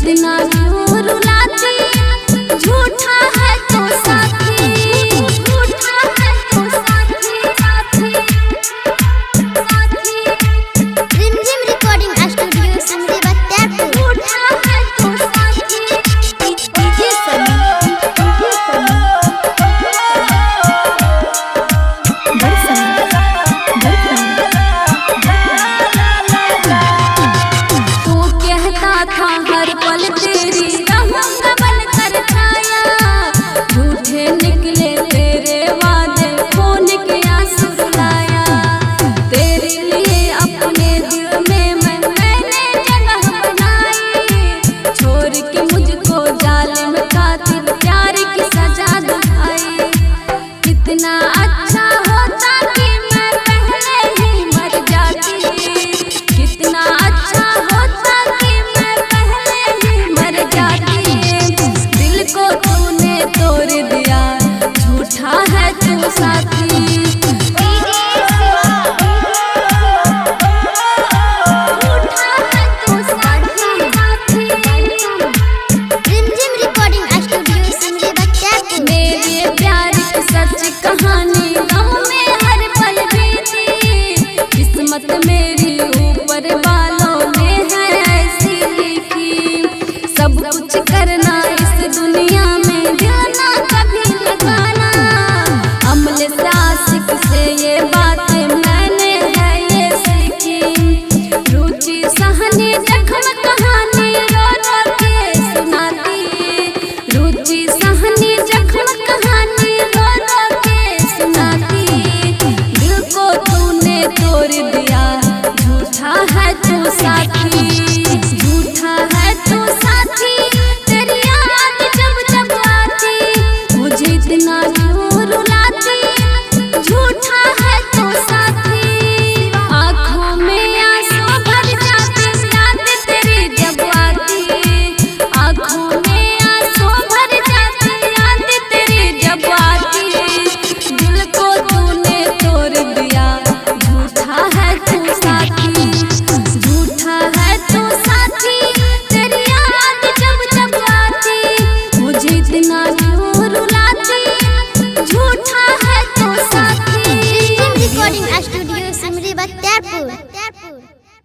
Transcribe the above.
इतना क्यों रुलाती, झूठा है तो साथी, झूठा है तो साथी, साथी साथी। रिमझिम रिकॉर्डिंग स्टूडियो सिमरी बख्तियारपुर। झूठा है तो साथी। डीजे सनी, तू कहता था हर पल तेरी रहूंगा बनकर छाया, झूठे निकले तेरे वादे, खून के आंसू रुलाया। तेरे लिए अपने दिल में मैंने जगह बनाई, छोड़ के मुझको जालिम कातिल प्यार की सजा दिखाई। कितना अच्छा होता कि मैं पहले ही मर जाती, कितना अच्छा होता कि मैं पहले ही मर जाती। दिल को तूने तोड़ दिया, झूठा है तू साथ।